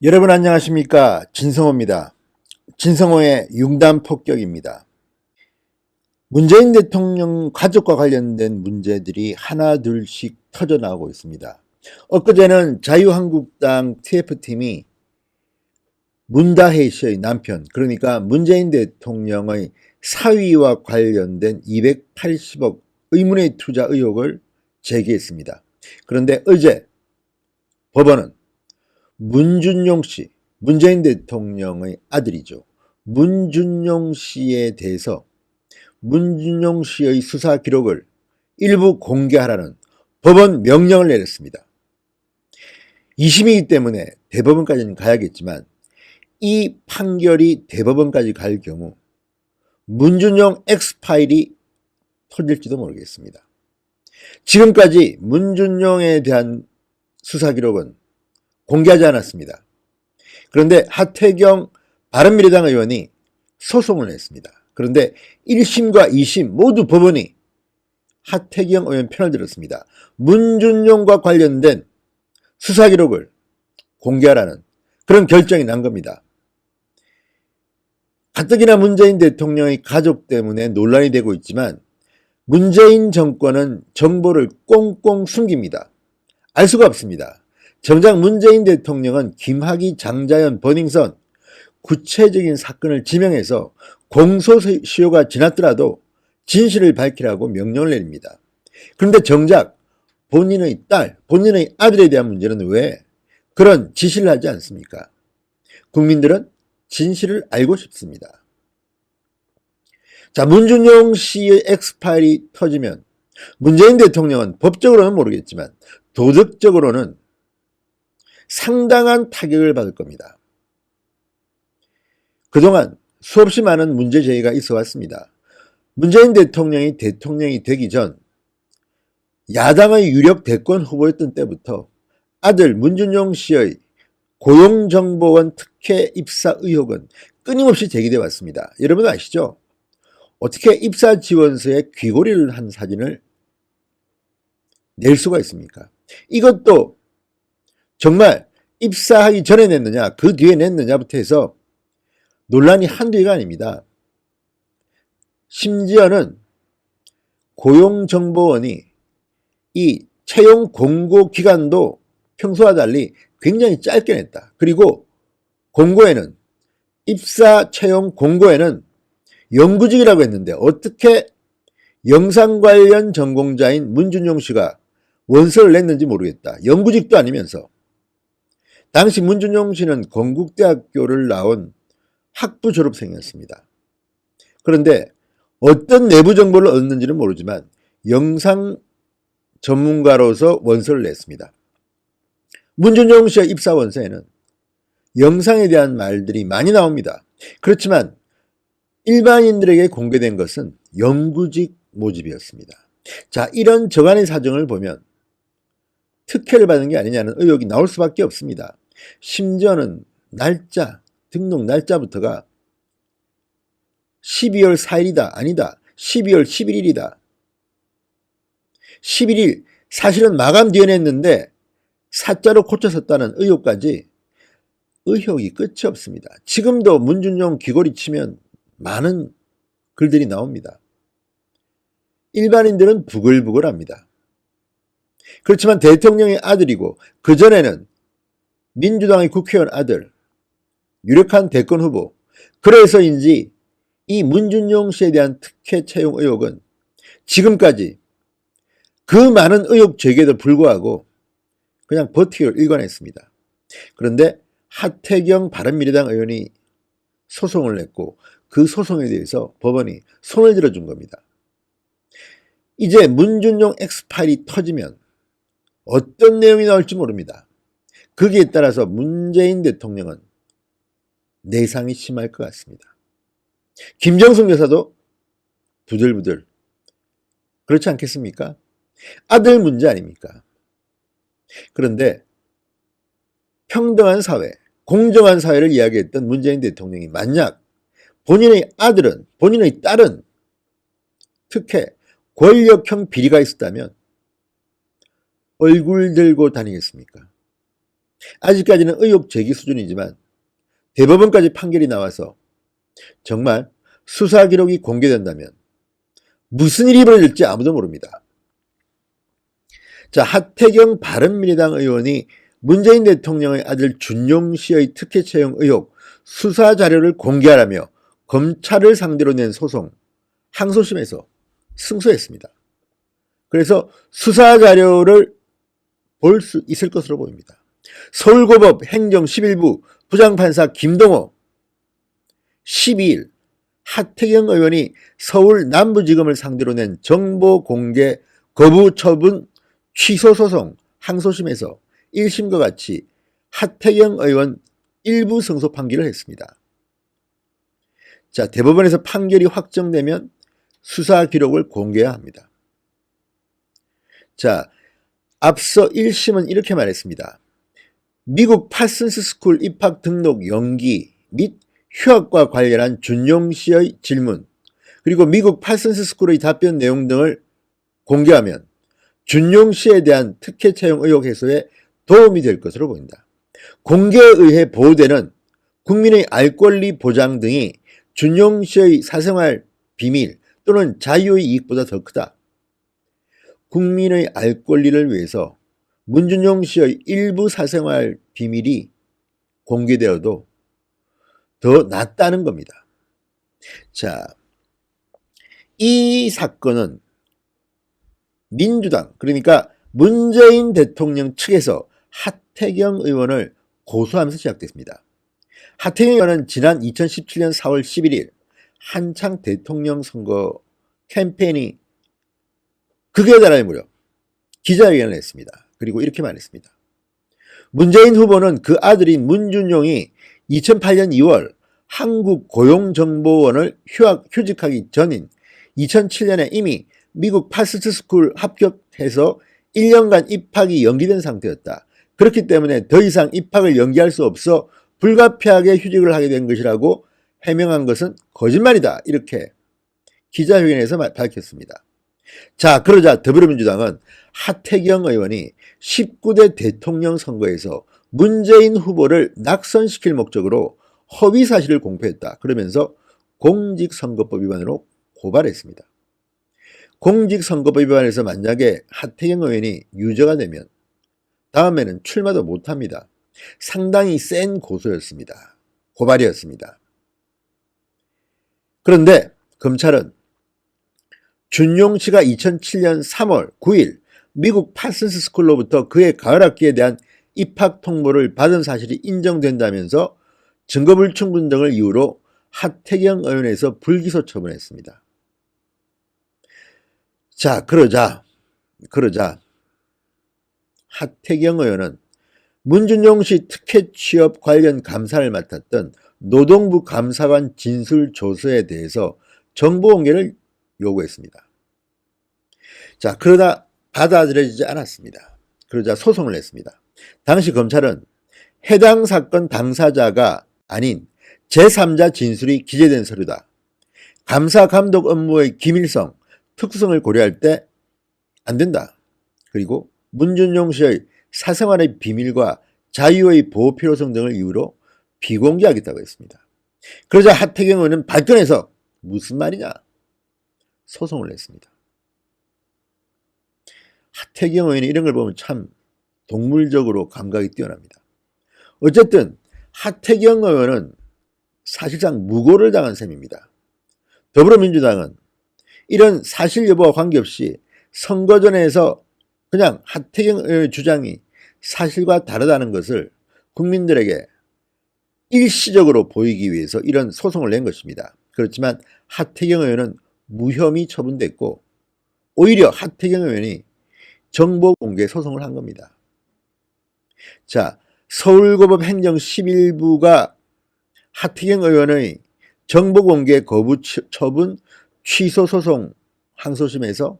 여러분 안녕하십니까? 진성호입니다. 진성호의 융단 폭격입니다. 문재인 대통령 가족과 관련된 문제들이 하나 둘씩 터져나오고 있습니다. 엊그제는 자유한국당 TF팀이 문다혜 씨의 남편, 그러니까 문재인 대통령의 사위와 관련된 280억 의문의 투자 의혹을 제기했습니다. 그런데 어제 법원은 문준용 씨, 문재인 대통령의 아들이죠. 문준용 씨에 대해서 문준용 씨의 수사 기록을 일부 공개하라는 법원 명령을 내렸습니다. 2심이기 때문에 대법원까지는 가야겠지만 이 판결이 대법원까지 갈 경우 문준용 X파일이 터질지도 모르겠습니다. 지금까지 문준용에 대한 수사 기록은 공개하지 않았습니다. 그런데 하태경 바른미래당 의원이 소송을 냈습니다. 그런데 1심과 2심 모두 법원이 하태경 의원 편을 들었습니다. 문준용과 관련된 수사 기록을 공개하라는 그런 결정이 난 겁니다. 가뜩이나 문재인 대통령의 가족 때문에 논란이 되고 있지만 문재인 정권은 정보를 꽁꽁 숨깁니다. 알 수가 없습니다. 정작 문재인 대통령은 김학의, 장자연, 버닝썬 구체적인 사건을 지명해서 공소시효가 지났더라도 진실을 밝히라고 명령을 내립니다. 그런데 정작 본인의 딸, 본인의 아들에 대한 문제는 왜 그런 지시를 하지 않습니까? 국민들은 진실을 알고 싶습니다. 자, 문준용 씨의 엑스파일이 터지면 문재인 대통령은 법적으로는 모르겠지만 도덕적으로는 상당한 타격을 받을 겁니다. 그동안 수없이 많은 문제 제기가 있어 왔습니다. 문재인 대통령이 되기 전 야당의 유력 대권 후보였던 때부터 아들 문준용 씨의 고용정보원 특혜 입사 의혹은 끊임없이 제기되어 왔습니다. 여러분 아시죠? 어떻게 입사 지원서에 귀걸이를 한 사진을 낼 수가 있습니까? 이것도 정말 입사하기 전에 냈느냐, 그 뒤에 냈느냐부터 해서 논란이 한두 개가 아닙니다. 심지어는 고용정보원이 이 채용 공고 기간도 평소와 달리 굉장히 짧게 냈다. 그리고 공고에는, 입사 채용 공고에는 영구직이라고 했는데 어떻게 영상 관련 전공자인 문준용 씨가 원서를 냈는지 모르겠다. 영구직도 아니면서. 당시 문준용 씨는 건국대학교를 나온 학부 졸업생이었습니다. 그런데 어떤 내부 정보를 얻는지는 모르지만 영상 전문가로서 원서를 냈습니다. 문준용 씨의 입사 원서에는 영상에 대한 말들이 많이 나옵니다. 그렇지만 일반인들에게 공개된 것은 영구직 모집이었습니다. 자, 이런 저간의 사정을 보면 특혜를 받은 게 아니냐는 의혹이 나올 수밖에 없습니다. 심지어는 날짜, 등록 날짜부터가 12월 4일이다. 아니다. 12월 11일이다. 11일 사실은 마감 뒤에 냈는데 사자로 고쳐 썼다는 의혹까지 의혹이 끝이 없습니다. 지금도 문준용 귀걸이 치면 많은 글들이 나옵니다. 일반인들은 부글부글합니다. 그렇지만 대통령의 아들이고 그전에는 민주당의 국회의원 아들, 유력한 대권 후보, 그래서인지 이 문준용 씨에 대한 특혜 채용 의혹은 지금까지 그 많은 의혹 제기에도 불구하고 그냥 버티기를 일관했습니다. 그런데 하태경 바른미래당 의원이 소송을 냈고 그 소송에 대해서 법원이 손을 들어준 겁니다. 이제 문준용 X파일이 터지면 어떤 내용이 나올지 모릅니다. 거기에 따라서 문재인 대통령은 내상이 심할 것 같습니다. 김정숙 여사도 부들부들 그렇지 않겠습니까? 아들 문제 아닙니까? 그런데 평등한 사회, 공정한 사회를 이야기했던 문재인 대통령이 만약 본인의 아들은, 본인의 딸은 특혜, 권력형 비리가 있었다면 얼굴 들고 다니겠습니까? 아직까지는 의혹 제기 수준이지만 대법원까지 판결이 나와서 정말 수사 기록이 공개된다면 무슨 일이 벌어질지 아무도 모릅니다. 자, 하태경 바른미래당 의원이 문재인 대통령의 아들 준용 씨의 특혜 채용 의혹 수사 자료를 공개하라며 검찰을 상대로 낸 소송 항소심에서 승소했습니다. 그래서 수사 자료를 볼 수 있을 것으로 보입니다. 서울고법 행정 11부 부장판사 김동호 12일 하태경 의원이 서울 남부지검을 상대로 낸 정보 공개 거부 처분 취소 소송 항소심에서 1심과 같이 하태경 의원 일부 승소 판결을 했습니다. 자, 대법원에서 판결이 확정되면 수사 기록을 공개해야 합니다. 자, 앞서 1심은 이렇게 말했습니다. 미국 파슨스 스쿨 입학 등록 연기 및 휴학과 관련한 준용 씨의 질문 그리고 미국 파슨스 스쿨의 답변 내용 등을 공개하면 준용 씨에 대한 특혜 채용 의혹 해소에 도움이 될 것으로 보인다. 공개에 의해 보호되는 국민의 알 권리 보장 등이 준용 씨의 사생활 비밀 또는 자유의 이익보다 더 크다. 국민의 알 권리를 위해서 문준용 씨의 일부 사생활 비밀이 공개되어도 더 낫다는 겁니다. 자, 이 사건은 민주당 그러니까 문재인 대통령 측에서 하태경 의원을 고소하면서 시작됐습니다. 하태경 의원은 지난 2017년 4월 11일 한창 대통령 선거 캠페인이 극에 달할 무렵 기자회견을 했습니다. 그리고 이렇게 말했습니다. 문재인 후보는 그 아들인 문준용이 2008년 2월 한국고용정보원을 휴직하기 전인 2007년에 이미 미국 파슨스 스쿨 합격해서 1년간 입학이 연기된 상태였다. 그렇기 때문에 더 이상 입학을 연기할 수 없어 불가피하게 휴직을 하게 된 것이라고 해명한 것은 거짓말이다. 이렇게 기자회견에서 밝혔습니다. 자, 그러자 더불어민주당은 하태경 의원이 19대 대통령 선거에서 문재인 후보를 낙선시킬 목적으로 허위 사실을 공표했다. 그러면서 공직선거법 위반으로 고발했습니다. 공직선거법 위반에서 만약에 하태경 의원이 유죄가 되면 다음에는 출마도 못합니다. 상당히 센 고소였습니다. 고발이었습니다. 그런데 검찰은 준용 씨가 2007년 3월 9일 미국 파슨스 스쿨로부터 그의 가을학기에 대한 입학 통보를 받은 사실이 인정된다면서 증거불충분 등을 이유로 하태경 의원에서 불기소 처분했습니다. 자, 그러자 하태경 의원은 문준용 씨 특혜 취업 관련 감사를 맡았던 노동부 감사관 진술 조서에 대해서 정보 공개를 요구했습니다. 자, 그러다 받아들여지지 않았습니다. 그러자 소송을 냈습니다. 당시 검찰은 해당 사건 당사자가 아닌 제3자 진술이 기재된 서류다. 감사 감독 업무의 기밀성, 특수성을 고려할 때 안 된다. 그리고 문준용 씨의 사생활의 비밀과 자유의 보호 필요성 등을 이유로 비공개하겠다고 했습니다. 그러자 하태경 의원은 발끈해서 무슨 말이냐 소송을 냈습니다. 하태경 의원이 이런 걸 보면 참 동물적으로 감각이 뛰어납니다. 어쨌든 하태경 의원은 사실상 무고를 당한 셈입니다. 더불어민주당은 이런 사실 여부와 관계없이 선거전에서 그냥 하태경 의원의 주장이 사실과 다르다는 것을 국민들에게 일시적으로 보이기 위해서 이런 소송을 낸 것입니다. 그렇지만 하태경 의원은 무혐의 처분됐고 오히려 하태경 의원이 정보 공개 소송을 한 겁니다. 자, 서울고법 행정 11부가 하태경 의원의 정보 공개 거부 처분 취소 소송 항소심에서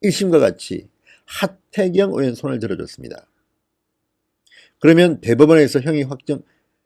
1심과 같이 하태경 의원 손을 들어줬습니다. 그러면 대법원에서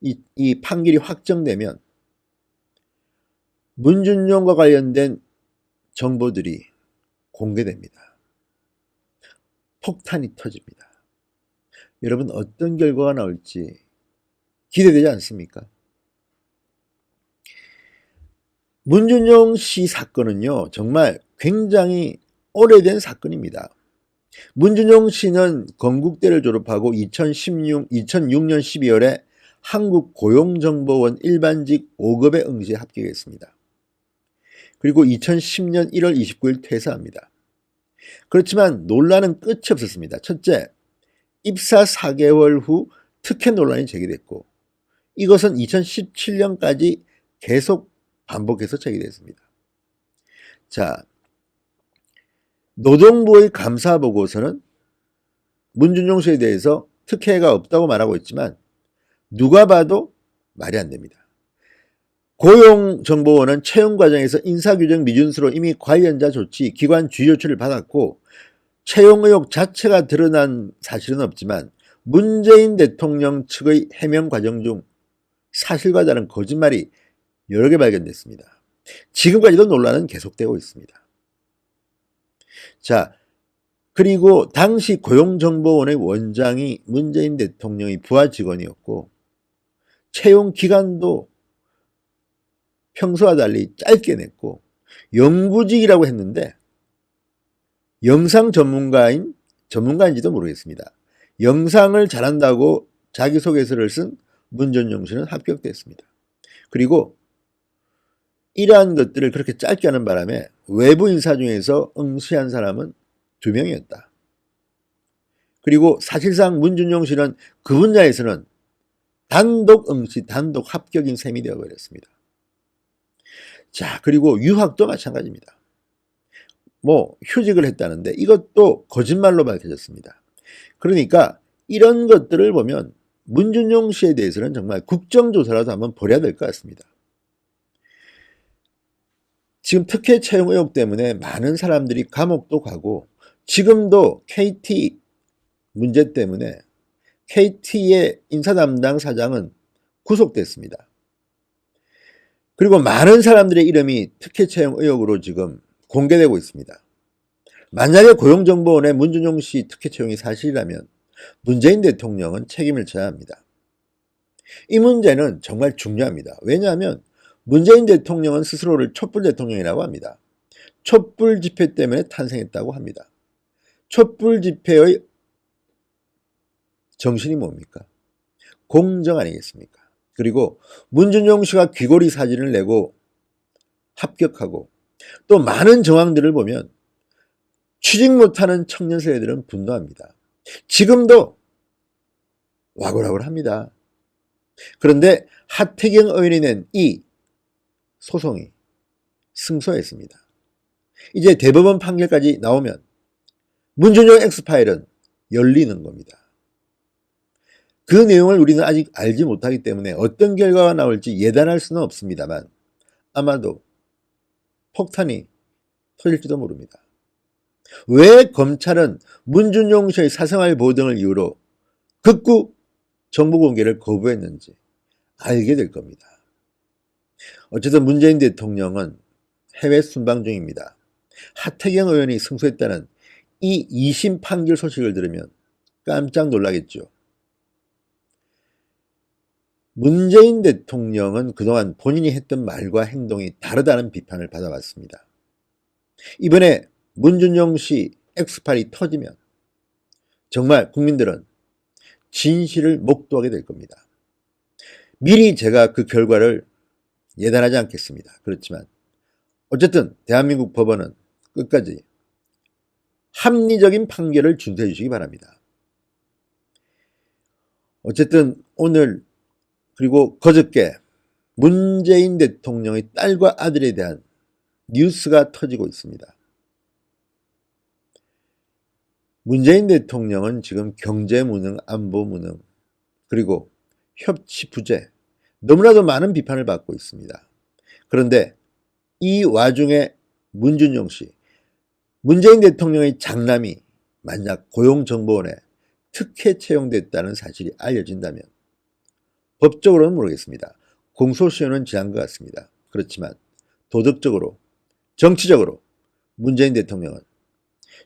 이 판결이 확정되면 문준용과 관련된 정보들이 공개됩니다. 폭탄이 터집니다. 여러분 어떤 결과가 나올지 기대되지 않습니까? 문준용 씨 사건은요, 정말 굉장히 오래된 사건입니다. 문준용 씨는 건국대를 졸업하고 2006년 12월에 한국고용정보원 일반직 5급에 응시에 합격했습니다. 그리고 2010년 1월 29일 퇴사합니다. 그렇지만 논란은 끝이 없었습니다. 첫째, 입사 4개월 후 특혜 논란이 제기됐고, 이것은 2017년까지 계속 반복해서 제기됐습니다. 자, 노동부의 감사보고서는 문준용 씨에 대해서 특혜가 없다고 말하고 있지만 누가 봐도 말이 안 됩니다. 고용정보원은 채용 과정에서 인사규정 미준수로 이미 관련자 조치, 기관 주의 조치를 받았고 채용 의혹 자체가 드러난 사실은 없지만 문재인 대통령 측의 해명 과정 중 사실과 다른 거짓말이 여러 개 발견됐습니다. 지금까지도 논란은 계속되고 있습니다. 자, 그리고 당시 고용정보원의 원장이 문재인 대통령의 부하 직원이었고 채용 기간도 평소와 달리 짧게 냈고 영구직이라고 했는데 영상 전문가인지도 모르겠습니다. 영상을 잘한다고 자기소개서를 쓴 문준용 씨는 합격됐습니다. 그리고 이러한 것들을 그렇게 짧게 하는 바람에 외부 인사 중에서 응시한 사람은 2명이었다. 그리고 사실상 문준용 씨는 그 분야에서는 단독 응시, 단독 합격인 셈이 되어버렸습니다. 자, 그리고 유학도 마찬가지입니다. 휴직을 했다는데 이것도 거짓말로 밝혀졌습니다. 그러니까 이런 것들을 보면 문준용 씨에 대해서는 정말 국정조사라도 한번 벌여야 될 것 같습니다. 지금 특혜 채용 의혹 때문에 많은 사람들이 감옥도 가고 지금도 KT 문제 때문에 KT의 인사 담당 사장은 구속됐습니다. 그리고 많은 사람들의 이름이 특혜 채용 의혹으로 지금 공개되고 있습니다. 만약에 고용정보원의 문준용 씨 특혜 채용이 사실이라면 문재인 대통령은 책임을 져야 합니다. 이 문제는 정말 중요합니다. 왜냐하면 문재인 대통령은 스스로를 촛불 대통령이라고 합니다. 촛불 집회 때문에 탄생했다고 합니다. 촛불 집회의 정신이 뭡니까? 공정 아니겠습니까? 그리고 문준용 씨가 귀걸이 사진을 내고 합격하고 또 많은 정황들을 보면 취직 못하는 청년 세대들은 분노합니다. 지금도 와글와글합니다. 그런데 하태경 의원이 낸 이 소송이 승소했습니다. 이제 대법원 판결까지 나오면 문준용 엑스파일은 열리는 겁니다. 그 내용을 우리는 아직 알지 못하기 때문에 어떤 결과가 나올지 예단할 수는 없습니다만 아마도 폭탄이 터질지도 모릅니다. 왜 검찰은 문준용 씨의 사생활 보호 등을 이유로 극구 정보 공개를 거부했는지 알게 될 겁니다. 어쨌든 문재인 대통령은 해외 순방 중입니다. 하태경 의원이 승소했다는 이 2심 판결 소식을 들으면 깜짝 놀라겠죠. 문재인 대통령은 그동안 본인이 했던 말과 행동이 다르다는 비판을 받아왔습니다. 이번에 문준용 씨 엑스파일이 터지면 정말 국민들은 진실을 목도하게 될 겁니다. 미리 제가 그 결과를 예단하지 않겠습니다. 그렇지만 어쨌든 대한민국 법원은 끝까지 합리적인 판결을 준수해 주시기 바랍니다. 어쨌든 오늘 그리고 그저께 문재인 대통령의 딸과 아들에 대한 뉴스가 터지고 있습니다. 문재인 대통령은 지금 경제 무능, 안보 무능, 그리고 협치 부재, 너무나도 많은 비판을 받고 있습니다. 그런데 이 와중에 문준용 씨, 문재인 대통령의 장남이 만약 고용정보원에 특혜 채용됐다는 사실이 알려진다면 법적으로는 모르겠습니다. 공소시효는 지난 것 같습니다. 그렇지만 도덕적으로, 정치적으로 문재인 대통령은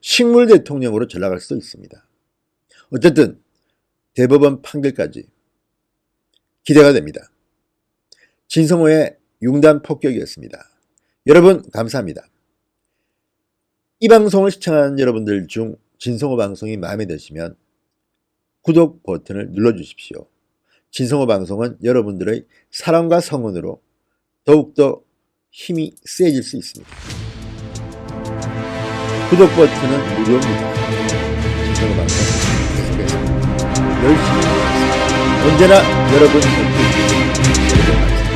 식물 대통령으로 전락할 수도 있습니다. 어쨌든 대법원 판결까지 기대가 됩니다. 진성호의 융단 폭격이었습니다. 여러분 감사합니다. 이 방송을 시청하는 여러분들 중 진성호 방송이 마음에 드시면 구독 버튼을 눌러주십시오. 진성호 방송은 여러분들의 사랑과 성원으로 더욱더 힘이 세질 수 있습니다. 구독 버튼은 무료입니다. 진성호 방송 계속해서 열심히 하겠습니다. 언제나 여러분 곁에 있는 여러분 감사합니다.